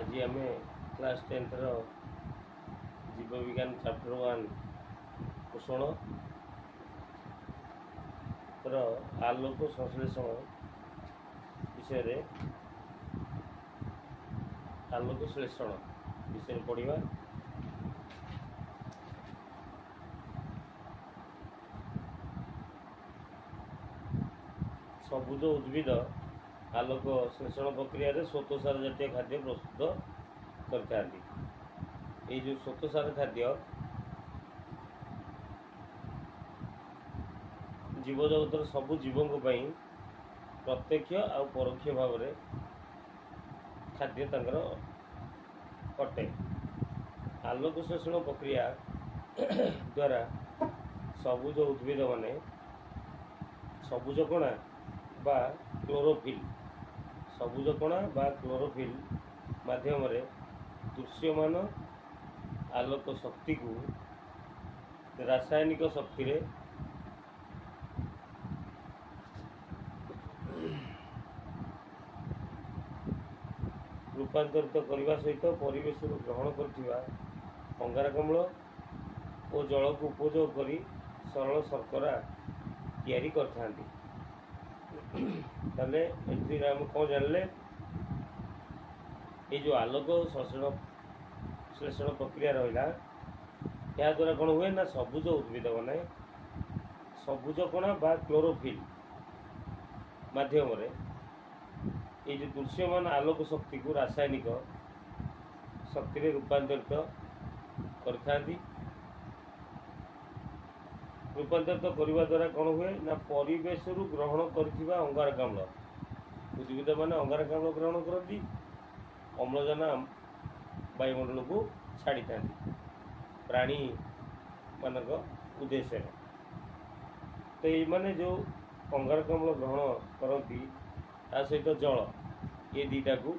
आज आम क्लास 10 जीव विज्ञान चैप्टर 1 पोषण आलोक संश्लेषण विषय आलोक श्लेषण विषय पढ़ा। सबुज उद्भिद आलोक श्लेषण प्रक्रिया श्वेतसार जातीय खाद्य प्रस्तुत करते। जो श्वेतसार खाद्य जीव जगतर सबु जीवों प्रत्यक्ष आ परोक्ष भाव में खाद्य अटे। आलोक श्लेषण प्रक्रिया द्वारा सबुज उद्भिद माने सबुज कणा बा क्लोरोफिल सबुज कणा बा क्लोरोफिल माध्यम दृश्यमान आलोक शक्ति को रासायनिक शक्ति रे रूपांतरित करने सहित परिवेश ग्रहण करथिबा अंगारकाम्ल और जल को उपयोग करी सरल शर्करा तैयारी करथांती। ताले हम कौन जानले ये जो आलोक श्लेषण प्रक्रिया रहा या द्वारा कौन हुए ना सबुज उद्भिद माने सबुज कणा बा क्लोरोफिल माध्यम ये जो दृश्यमान आलोक शक्ति को रासायनिक शक्ति रे रूपांतरित करथांती। रूपांतरित करने द्वारा कौन हुए ना परिवेश ग्रहण करथिबा अंगारकाम्ल उद्भिद माने अंगारकाम्ल ग्रहण करती अम्लजान वायुमंडल को छाड़ी था प्राणी मानक उद्देश्य। तो ये माने जो अंगारकाम्ल ग्रहण करती ता सहित जल ये दीटा को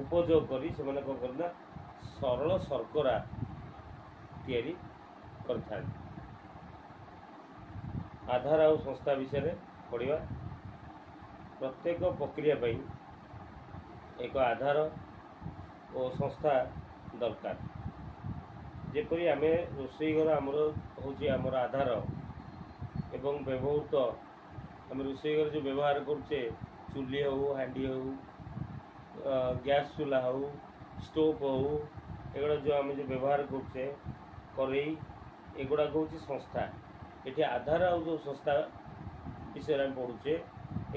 उपयोग करी से माने करना सरल शर्करा तैयारी करता। आधार और संस्था विषय पढ़ा। प्रत्येक प्रक्रिया एक आधार और संस्था दरकार। जेपरी आम रोषई घर आमर हूँ आमर आधार एवं व्यवहृत आम रोषई घर जो व्यवहार करुचे चूल्ही हो हांडी हो गैस चूल्हा हो स्टोव हो एगुड़ा जो आम जो व्यवहार करुचे करेई एगुड़ाक हूँ संस्था। ये आधार आ जो संस्था विषय में पढ़ुचे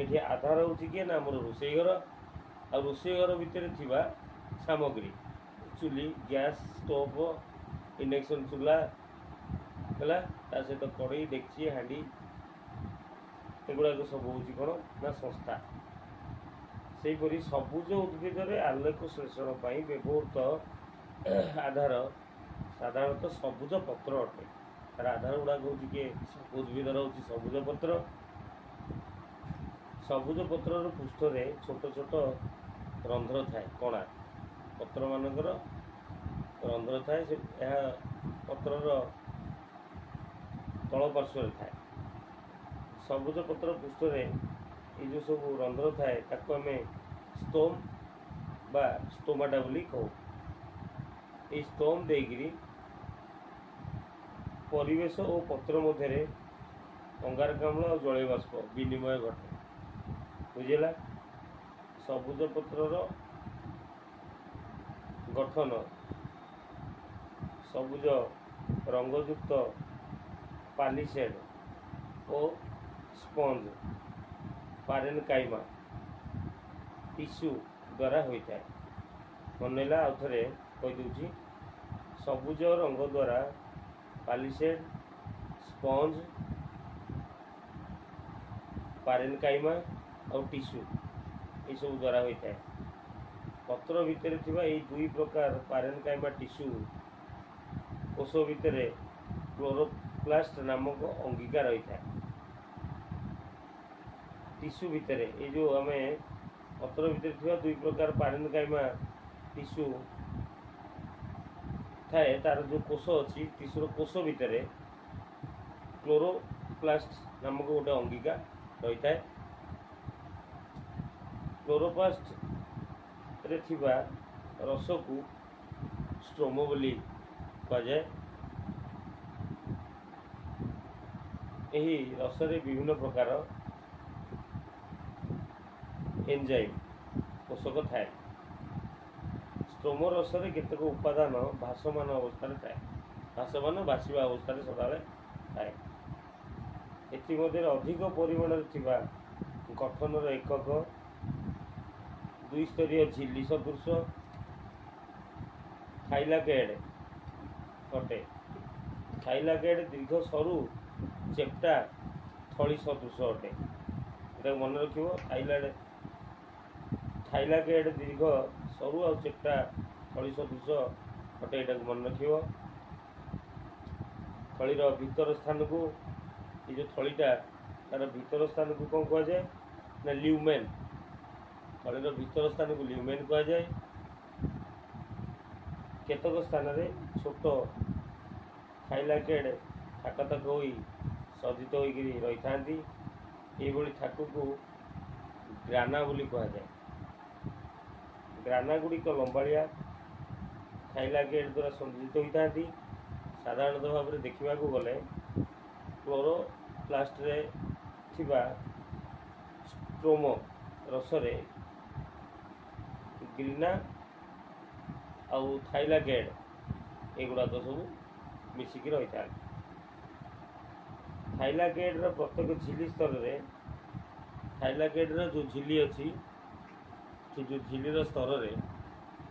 ये आधार हूँ किए ना आम रोषई घर आ रोषई घर भितर थिबा सामग्री चूल्ही गैस स्टोव इंडक्शन चूल्हा है सहित कड़ई डेक्ची हांडी एगुड़ाक सब हूँ कौन ना संस्था। से परी सबुज उद्भिद आलोक श्लेषण व्यवहृत आधार साधारणतः सबुज पत्र अटे। तार आधार गुड़ाक हूँ किए उद्भिदर हूँ सबुज पत्र। सबुज पत्र पृष्ठ रे छोट छोट रंध्र थाए कणा पत्र मानकर रंध्र थाए से पत्रर तल पार्श्व थाए। सबुज पत्र पृष्ठ रे ये जो सब रंध्र थाए ताको आम स्टोम बा स्टोमाटा बोली कहू। ये स्टोम देगिरी परिवेश और पत्र मध्य अंगारकाम्ल और जलीय बाष्प विनिमय घटे। बुझेगा। सबुज पत्रर गठन सबुज रंगयुक्त पालिसेड और स्पंज पारेनकाइमा टिश्यू द्वारा होता है। मनला आउ थे कहीदे सबुज रंग द्वारा पालिसेड स्पंज पारेनकाइमा और टिश्यू ये सब द्वारा होता है। पत्र भितर थिबा ये दुई प्रकार पारेनकाइमा टिश्यू कोष भितर क्लोरोप्लास्ट नामक अंगिका रही है। टिश्यू भितर ये जो आम पत्र भितर थिबा दुई प्रकार पारेनकाइमा टिश्यू थाए तार जो कोष अच्छी टिश्यूर कोष भितर क्लोरोप्लास्ट नामक गोटे अंगिका रही है। क्लोरोप्लास्ट रे थिबा रस को स्ट्रोमो बोली कहुए। यही रस विभिन्न प्रकार एंजाइम पोषक थाए। स्ट्रोमो रस केतक उपादान भासमान अवस्था थाए, भासमान भाषा अवस्था सदा थाए। एमध्य अधिक परिमाण गठन एकक द्विस्तरीय झिल्ली सदृश थाइलाकेड अटे। थाइलाकेड दीर्घ सरु चेप्टा थली सदृश अटे। ये मन रख। थाइलाकेड दीर्घ सरु और चेप्टा थली सदृश अटे, यहाँ मन रख। थलीर भीतर स्थान को ये जो थलीटा तार भीतर स्थान को कौन कहुए ना ल्यूमेन। थलीर भीतर स्थान को ल्यूमेन कहुए। केतक स्थान रे छोट थाइलाकेड थाक थाक हो सज्जित हो रही था। ये थाक को ग्राना बोली कहुए। ग्राना गुड़िक लंबाड़िया थाइलाकेड द्वारा संयोजित होता। साधारणतः भाव में देखा गले क्लोरोप्लास्ट रे थिबा स्ट्रोमो रसरे ग्रीना आउ थाइलाकेड एगुड़ा सब मिसिकी रही था। थाइलाकेड प्रत्येक झिल्ली स्तर में थाइलाकेड जो झिल्ली अच्छी से जो झिल्लीर स्तर में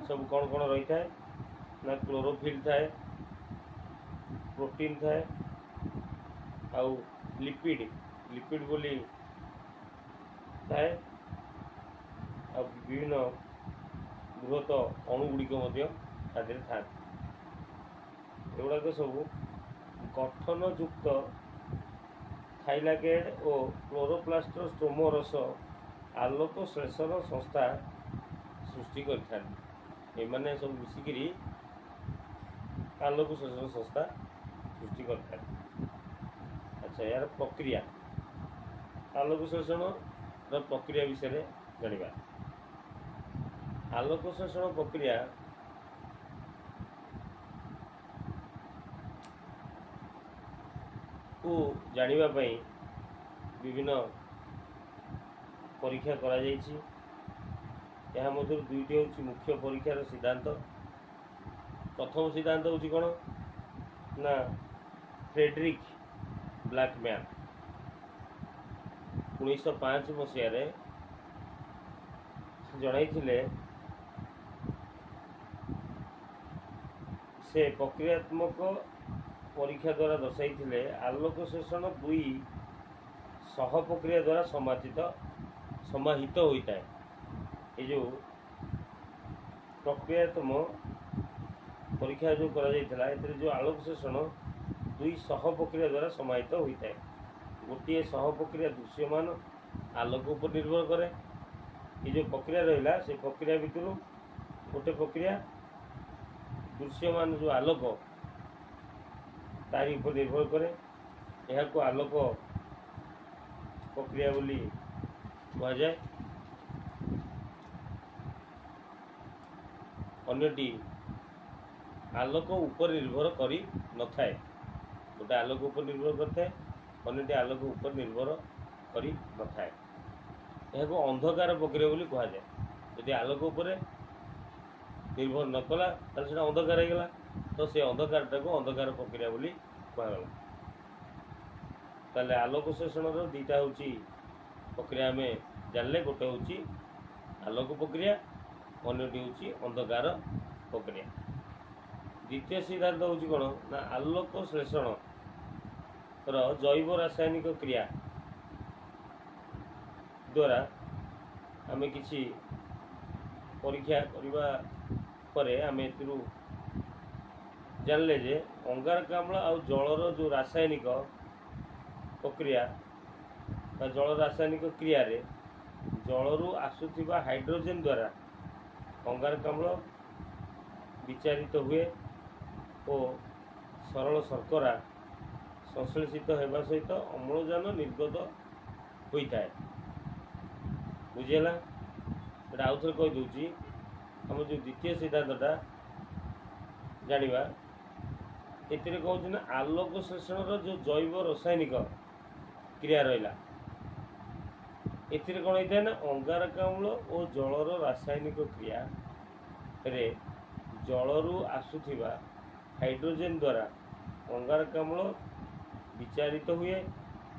सब कौन कौन रही था ना क्लोरोफिल थाए, प्रोटीन थाए आउ लिपिड लिपिड बोली थाए आ विभिन्न बृहत अणुगुड़िक था। एगुड़ाक सब गठन युक्त थाइलाकेड और क्लोरोप्लास्ट स्ट्रोमो रस आलोक श्लेषण संस्था सृष्टि कर सब मिसिकी आलोक श्लेषण संस्था सृष्टि कर। अच्छा, यार प्रक्रिया आलोक श्लेषण प्रक्रिया विषय जानिबा। आलोक श्लेषण प्रक्रिया को जानिबा पई विभिन्न परीक्षा करा जायछि। यह मध्य दुईटी हूँ मुख्य परीक्षार सिद्धांत। प्रथम सिद्धांत हूँ कौन ना फ्रेडरिक ब्लैकमैन 1905 मसीह जणाइथिले से प्रक्रियात्मक परीक्षा द्वारा दर्शाई आलोक श्लेषण दुई सह प्रक्रिया द्वारा समाहित होता है। ये जो प्रक्रियात्मक परीक्षा जो करा जो आलोक श्लेषण दुई सह प्रक्रिया द्वारा समाहित होता है। गोटे सह प्रक्रिया दृश्यमान आलोक उपर निर्भर करे। ये जो प्रक्रिया रहा से प्रक्रिया भितर गोटे प्रक्रिया दृश्यमान जो आलोक तारी उपर निर्भर करे। यह को आलोक प्रक्रिया बोली कह जाए। अन्यटी आलोक उपर निर्भर करी न थाए। गोटे आलोक उपर निर्भर करता है, अन्यटी आलोक उपर निर्भर करी न थाए। यह को अंधकार प्रक्रिया बोली कह जाए। यदि आलोक उपर निर्भर न कला ताले सेटा अंधकार हो गला, तो से अंधकारटा को अंधकार प्रक्रिया बोली कहगला। ताले आलोक श्लेषण दुईटा हूँ प्रक्रिया में जानले। गोटे हूँ आलोक प्रक्रिया, अन्यटी हूँ अंधकार प्रक्रिया। द्वितीय सिद्धांत हूँ कौन ना आलोक श्लेषण जैव रासायनिक क्रिया द्वारा आम कि परीक्षा करने परे आम ए जानले जे अंगारकाम्ल आ जलर जो रासायनिक प्रक्रिया जल रासायनिक क्रिया रे जलरू आसुथिबा हाइड्रोजेन द्वारा अंगारकाम्ल विचारित हुए और सरल शर्करा संश्लेषित होगा सहित अम्लजान निर्गत होता है। बुझीगला। आउ थे कहीदे आम जो द्वितीय सिद्धांतटा जानिबा एतिरे कहूँ ना आलोक संश्लेषण जो जैव रासायनिक क्रिया रहा एथिरे कौन होता है ना अंगारकाम्ल और जलर रासायनिक क्रिया रे जलरू आसुथिबा हाइड्रोजेन द्वारा अंगारकाम्ल विचारित हुए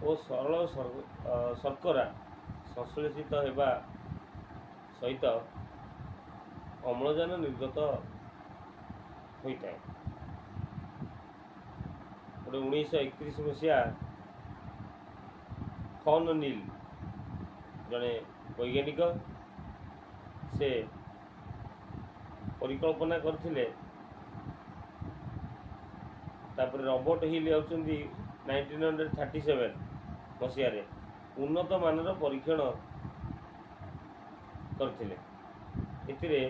और सरल शर्करा संश्लेषित होगा सहित अम्लजान निर्गत होता है। 1931 मसीहा फॉन नील जड़े वैज्ञानिक से परिकल्पना करथिले। तापर रॉबर्ट हिल होउचंदी 1937 मसीहा रे उन्नत मानर परीक्षण करथिले। एतिरे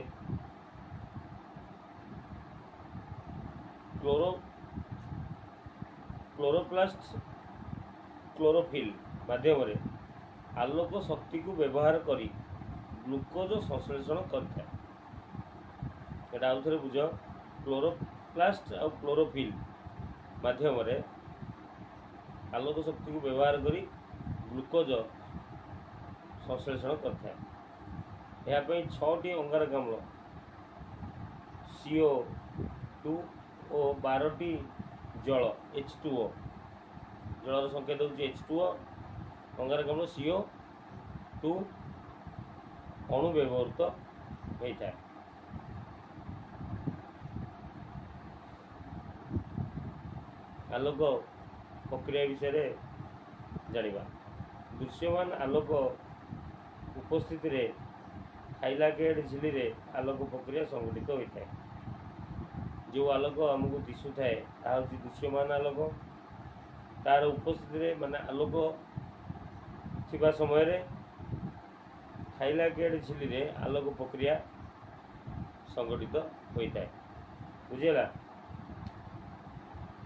क्लोरोप्लास्ट क्लोरोफिल माध्यम रे आलोक शक्ति को व्यवहार करी ग्लूकोज संश्लेषण करता है। आउ थे बुझ क्लोरोप्लास्ट और क्लोरोफिल माध्यम रे आलोक शक्ति को व्यवहार करी ग्लूकोज संश्लेषण करता है। यह 6टी अंगारकाम्ल CO2 और 12टी जल H2O जलर संकेत होची H2O अंगारकाम्ल CO2 अणु व्यवहृत होता है। आलोक प्रक्रिया विषय जानिबा दृश्यमान आलोक उपस्थिति रे थाइलाकेड झिली रे आलोक प्रक्रिया संघटित होता है। जो आलोक आमको दिशु थाए ता हूँ दृश्यमान आलोक तार उपस्थिति रे माने आलोक थिबा समय रे थाइलाकेड झिली रे आलोक प्रक्रिया संघटित होता है। बुझेगा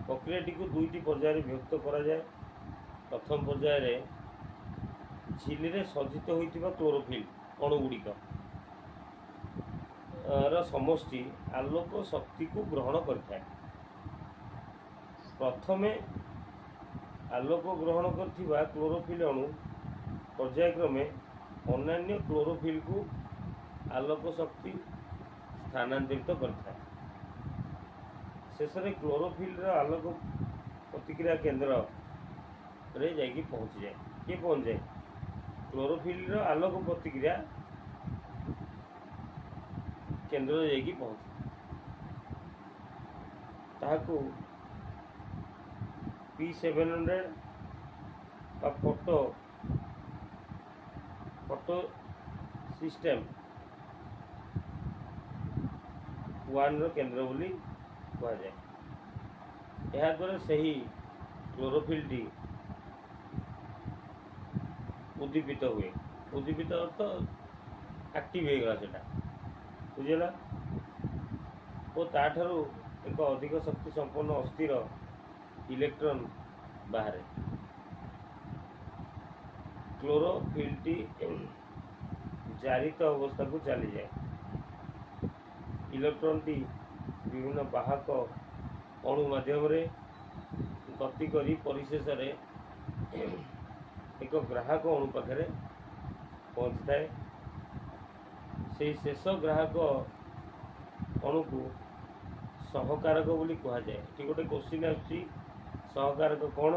प्रक्रियाटी को दुईटी पर्याय विभक्त करा जाए। प्रथम पर्याय रे झिली रे सज्जित होइतिबा क्लोरोफिल अणुगुड़िक समष्टि आलोक शक्ति को ग्रहण करता है। प्रथमे आलोक ग्रहण करथिबा क्लोरोफिल अणु पर्यायक्रमे अन्य क्लोरोफिल को आलोक शक्ति स्थानांतरित करता है। शेष में क्लोरोफिल आलोक प्रतिक्रिया केंद्र रे जाइए पहुँच जाए। किए पहुँच जाए क्लोरोफिल आलोक प्रतिक्रिया केंद्र जाइए पहुँचे ताकू P700 फोटो सिस्टम 1 केंद्र बोली कह जाए। यह द्वारा सही क्लोरोफिल टी उद्दीपित हुए। उद्दीपित अर्थ एक्टिव हो गला बुझेगा और ताठारू एक अधिक शक्ति संपन्न अस्थिर इलेक्ट्रॉन बाहर क्लोरोफिल टी जारित अवस्था को चली जाए। इलेक्ट्रॉन टी विभिन्न बाहक अणु माध्यम रे गति करी परिशेष रे एक ग्राहक अणु पाखे पहुँचता है। से शेष ग्राहक अणु को सहकारक बोली कह जाए। ये गोटे क्वेश्चन आसी सहकारक कौन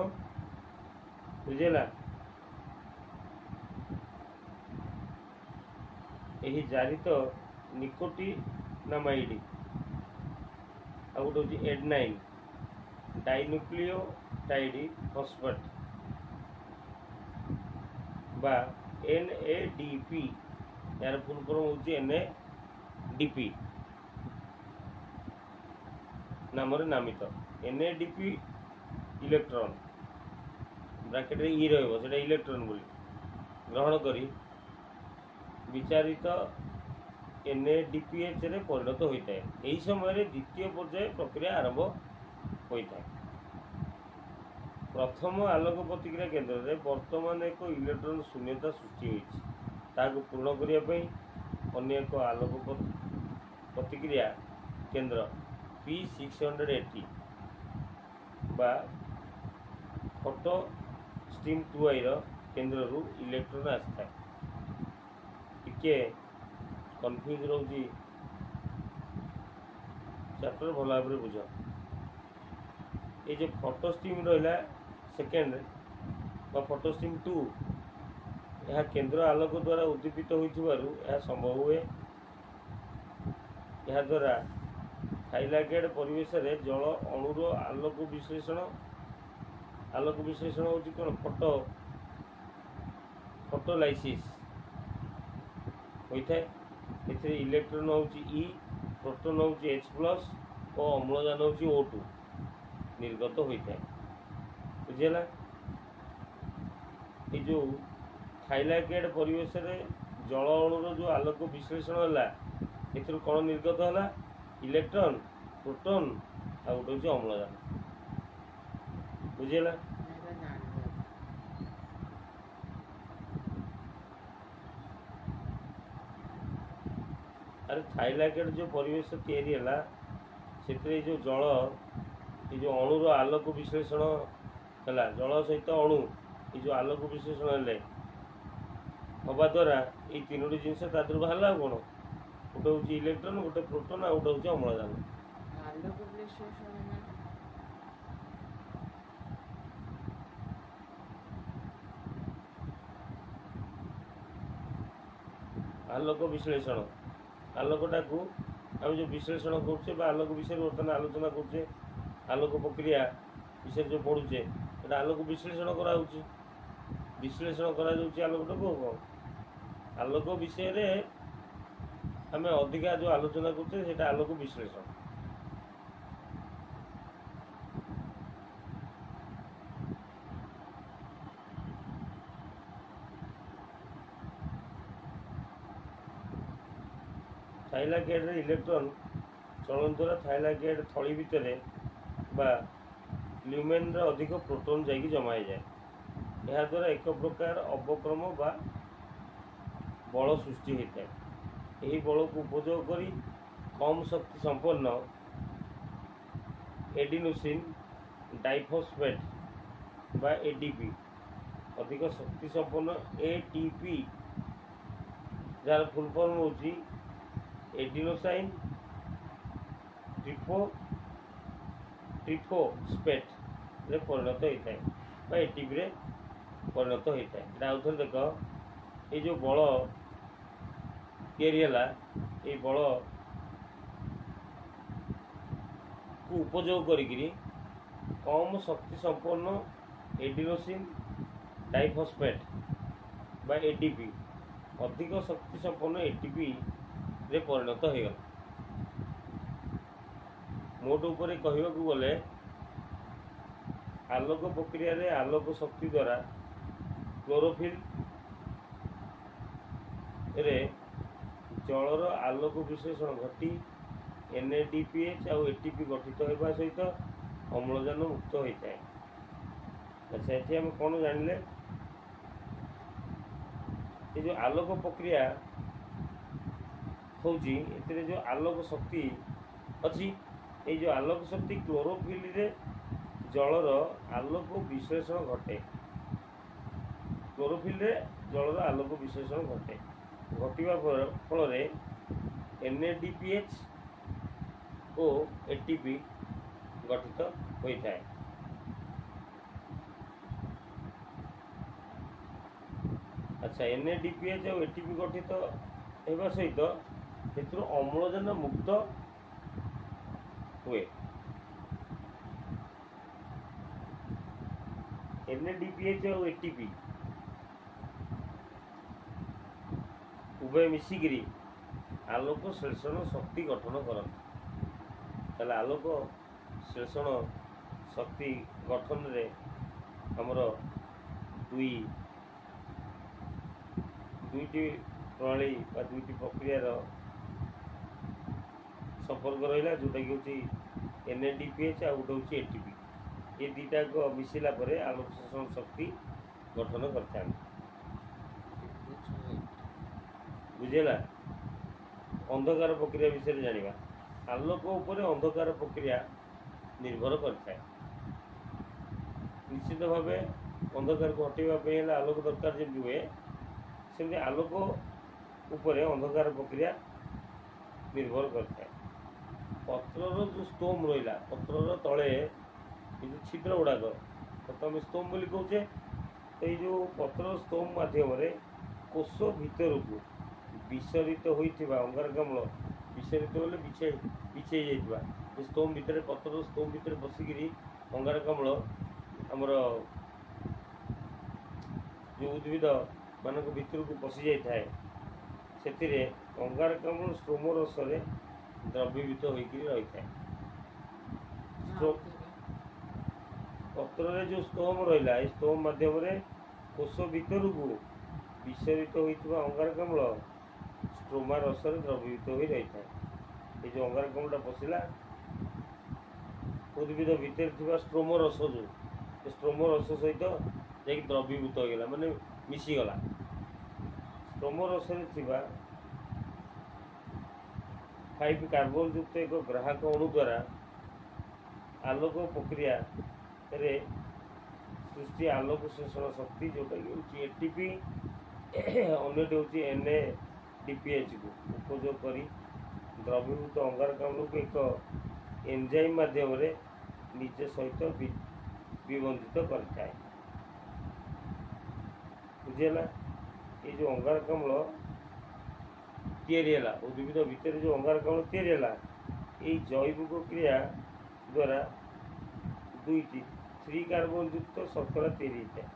बुझेगा यही जारित निकोटिनामाइड आ गोटे हूँ एडेनाइन डाइन्यूक्लियोटाइड फॉस्फेट बा NADP यार फुल फॉर्म हूँ NADP नाम नामित NADP इलेक्ट्रॉन ब्रैकेट ई रहा इलेक्ट्रॉन बोली ग्रहण करी विचारित NADPH रे परिणत होता है। यही समय द्वितीय पर्याय प्रक्रिया आरंभ होता है। प्रथम आलोक प्रतिक्रिया केंद्र रे वर्तमान एक इलेक्ट्रॉन शून्यता सृष्टि होती पूर्ण करने अन्य एक आलोक प्रतिक्रिया केंद्र P680 बा फोटो स्टीम 2i केंद्र रु इलेक्ट्रॉन आसता टिके कन्फ्यूज रोची चैप्टर भल भाव बुझ ये जो फोटो स्टीम रहा सेकेंड बा फोटो स्टीम 2 यह केंद्र आलोक द्वारा उद्दीपित होइथिबारु संभव हुए यह द्वारा थाइलाकेड परिवेश रे जल अणुर आलोक विश्लेषण होची कोन फोटोलाइसिस होइथाय एथिरे इलेक्ट्रॉन होची E प्रोटॉन होची H+ और अम्लजान होची O2 निर्गत होइथाय बुझेला ये जो थाइलाकेड परिवेश रे जल अणुर जो आलोक विश्लेषण होला एथुर कोन निर्गत होला इलेक्ट्रॉन प्रोटॉन आ गोटे होची अम्लजान बुझेला अरे थाइलाकेड जो परिवेश तैयारी है से जो जल ये जो अणुर आलोक विश्लेषण है जल सहित अणु ये जो आलोक विश्लेषण है हवा द्वारा ये तीनोटी जिनस तादर बाहर कौन गोटे हूँ इलेक्ट्रॉन गोटे प्रोटॉन आ गोटे हूँ अम्लजान आलोक विश्लेषण आलोकटा को आम जो विश्लेषण करुचे आलोक विषय बर्तमान आलोचना करुचे आलोक प्रक्रिया विषय जो पढ़ुचे ये आलोक विश्लेषण कराऊँच विश्लेषण करा आलोकटा को कौन आलोक विषय रे आम अधिका जो आलोचना करुचे से आलोक विश्लेषण थाइलाकेड रे इलेक्ट्रॉन चलन द्वारा थाइलाकेड थली भितर बा ल्यूमेन रे अधिक प्रोटॉन जाइकी जमाई जाए यह द्वारा एक प्रकार अवक्रम बा बल सृष्टि होता है यही बल को उपयोग करी कम शक्ति संपन्न एडिनोसिन डाइफॉस्फेट बा एडीपी अधिक शक्ति संपन्न एटीपी जार फुल फॉर्म होची एडिनोसाइन ट्रिफोस्फेट रे परिणत होता है एटीपी रे परिणत होता है आउ थे देख ये जो बल तैयारी ये बल को उपयोग करी कम शक्ति संपन्न एडिनोसिन डाइफॉस्फेट बा एडीपी अधिक शक्ति संपन्न एटीपी रे परिणत हो गला मोट उपरे कहवाकू गले आलोक प्रक्रिया रे आलोक शक्ति द्वारा क्लोरोफिल रे जलर आलोक विश्लेषण घटी NADPH और ATP गठित होगा सहित अम्लजान मुक्त होता है। अच्छा ये आम कौन जानिले ये जो आलोक प्रक्रिया होची एथिरे जो आलोक शक्ति अच्छी ये जो आलोक शक्ति क्लोरोफिल रे जलर आलोक विश्लेषण घटे क्लोरोफिल रे जलर आलोक विश्लेषण घटे घटवा फल NADPH और ATP गठित होता है। अच्छा NADPH और ATP गठित होगा सहित एथुर अम्लजान मुक्त हुए NADPH और ATP उभय मिसिकी आलोक श्लेषण शक्ति गठन करते आलोक श्लेषण शक्ति गठन रे हमर दुईटी प्रणाली बा दुईटी प्रक्रियार संपर्क रहा जोटा कि हूँ NADPH आ गोटे हूँ ATP ये दुईटा को मिसिला परे आलोक श्लेषण शक्ति गठन करता बुझेला अंधकार प्रक्रिया विषय जानिबा। आलोक उपरे अंधकार प्रक्रिया निर्भर करता है। निश्चित भाव अंधकार को हटेगा आलोक दरकार जमी हुए सेमती आलोक उपरे अंधकार प्रक्रिया निर्भर करता है। पत्रर जो स्तोम रहा पत्रर तले जो छिद्र गुड़ाक तो आम स्तोम बोली कहे तो ये पत्र स्तोम मध्यम कोष भितर को विसरित होता अंगारकाम्ल विसरित बोले बिछे जा स्तोम भितर पत्र स्तोम भितर बसिकी अंगारकाम्ल आमर जो उद्भिद मान भर को पशि जाए से अंगारकाम्ल स्टोम रस द्रवीभूत होकर रही है। पत्र जो स्तोम रहा स्तोम मध्यम कोष भितर को विसरित होता अंगारकाम्ल स्ट्रोमा रस द्रवीभूत हो रही है। ये जो अंगारकाम्लटा पशिला उद्भिद भितर थी स्ट्रोम रस जो स्ट्रोम रस सहित जा द्रवीभूत होगा माने मिशीगला। स्ट्रोम रस 5 कार्बन युक्त एक ग्राहक अणु द्वारा आलोक प्रक्रिया रे सृष्टि आलोक शोषण शक्ति जोटा कि एटीपी अन्यटी हूँ NADPH को उपयोग कर द्रवीभूत अंगारकाम्ल को एक एंजाइम माध्यम निज सहित विबंधित करता है। बुझेगा ये जो अंगारकाम्ल या उद्भिद भितर जो अंगारकाम्ल या जैविक क्रिया द्वारा 3 कार्बन युक्त शर्करा तैयारी होता है।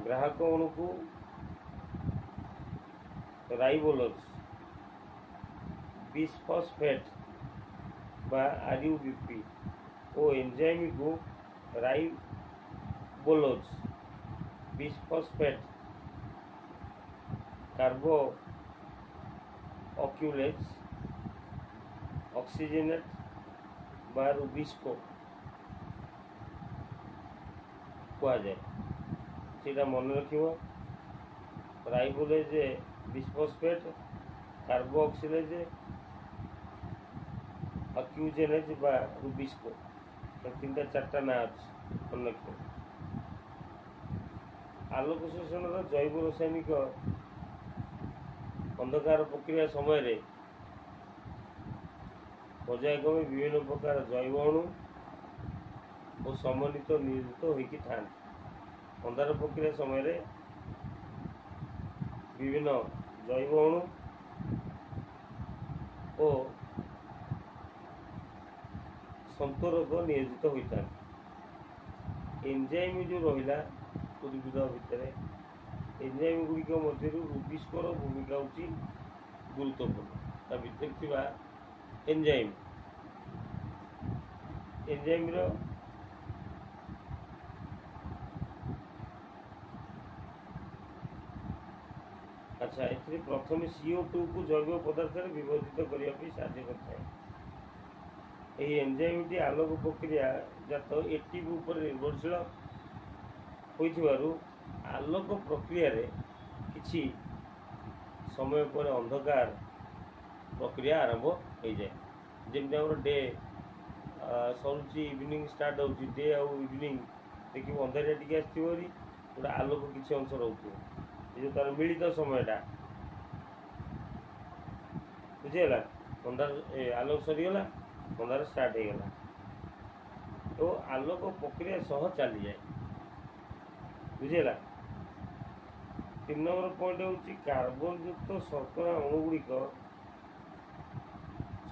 ग्राहक अणु को राइबोलोज बिस्फॉस्फेट बा RUBP और एंजाइम को राइबोलोज बिस्फॉस्फेट कार्बो ऑक्यूलेज ऑक्सीजनेट बा रुबिस्को कहुए से मन रख राइबोलेज बिस्फॉस्फेट कार्बो ऑक्सीलेज ऑक्यूजेनेज बा रुबिस्को 3-4टा ना अच्छे मन रख। आलोक शोषण जैव रासायनिक अंधकार प्रक्रिया समय पर्यायक्रमे विभिन्न प्रकार जैव अणु और समन्वित नियोजित होती था। अंधार प्रक्रिया समय विभिन्न जैव अणु और संतरक नियोजित होता है। एंजाइम जो रहा उद्भिद भितर एंजाइम गुड़िक मध्य रुबिस्कोर भूमिका होची गुरुत्वपूर्ण भितर थिबा एंजाइम अच्छा ए प्रथम CO2 को जैव पदार्थ विभजित करने साहाय्य करता है। यही एंजाइमटी आलोक प्रक्रिया जात एटीपी उपर निर्भरशील होइथिबारु आलोक प्रक्रिया रे किछि समय पर अंधकार प्रक्रिया आरंभ हो जाए। जमी आम डे सरुची इवनिंग स्टार्ट होची डे आउ इवनिंग देखिए अंधारिया टी आसरी गोटे आलोक किसी अंश रोचे जो तार मिलित समयटा बुझेगा अंधार आलोक सरीगला अंधार स्टार्ट होगला तो आलोक प्रक्रिया सह चली जाए। बुझेगा 3 नंबर पॉइंट हूँ कार्बन युक्त शर्करा अणुगुड़िक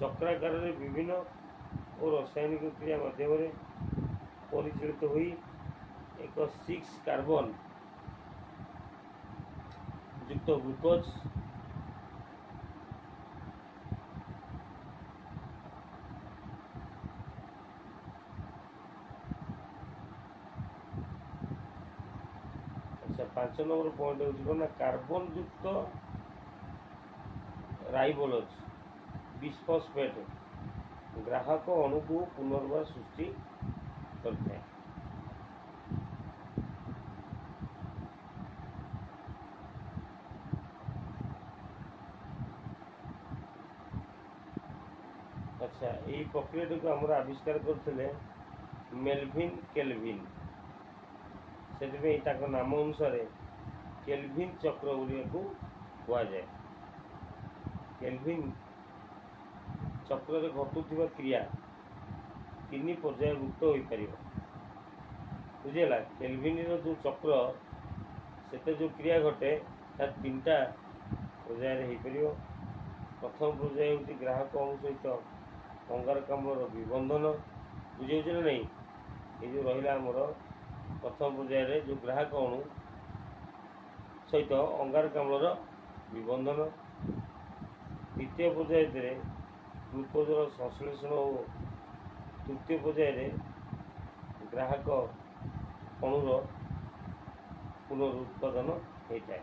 चक्राकार विभिन्न और रासायनिक क्रिया माध्यम परिचालित हो एक 6 कार्बन युक्त ग्लूकोज अच्छा 5 नंबर पॉइंट हूँ कार्बन युक्त राइबोलोज बिस्फॉस्फेट ग्राहक अणु को पुनर्बार सृष्टि करता है। ଆଚ୍ଛା, ଏଇ ପ୍ରକ୍ରିୟାଟିକୁ ଆମର ଆବିଷ୍କାର କରିଥିଲେ ମେଲଭିନ୍ କେଲଭିନ୍। ସେଥିପାଇଁ ତାଙ୍କ ନାମ ଅନୁସାରେ କେଲଭିନ୍ ଚକ୍ର ବୋଲିବାକୁ କୁହାଯାଏ। କେଲଭିନ୍ ଚକ୍ରରେ ଘଟୁଥିବା କ୍ରିୟା 3 ପର୍ଯ୍ୟାୟଭୁକ୍ତ ହୋଇପାରିବ। ବୁଝିହେଲା? କେଲଭିନ୍ର ଯେଉଁ ଚକ୍ର ସେଥିରେ ଯେଉଁ କ୍ରିୟା ଘଟେ ତାର 3ଟା ପର୍ଯ୍ୟାୟରେ ହୋଇପାରିବ। ପ୍ରଥମ ପର୍ଯ୍ୟାୟ ହେଉଛି ଗ୍ରାହକ ଅଣୁ ସହିତ ଅଙ୍ଗାରକାମ୍ଳର ବିବନ୍ଧନ। ବୁଝିହେଉଛି ନା ନାହିଁ? ଏ ଯେଉଁ ରହିଲା ଆମର ପ୍ରଥମ ପର୍ଯ୍ୟାୟରେ ଯେଉଁ ଗ୍ରାହକ ଅଣୁ ସହିତ ଅଙ୍ଗାରକାମ୍ଳର ବିବନ୍ଧନ। ଦ୍ୱିତୀୟ ପର୍ଯ୍ୟାୟରେ ଗ୍ଲୁକୋଜର ସଂଶ୍ଳେଷଣ ଓ ତୃତୀୟ ପର୍ଯ୍ୟାୟରେ ଗ୍ରାହକ ଅଣୁର ପୁନରୁତ୍ପାଦନ ହୋଇଥାଏ।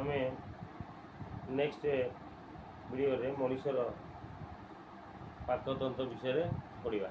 ଆମେ ନେକ୍ସଟ ଭିଡ଼ିଓରେ ମଣିଷର ପାକତନ୍ତ୍ର ବିଷୟରେ ପଢ଼ିବା।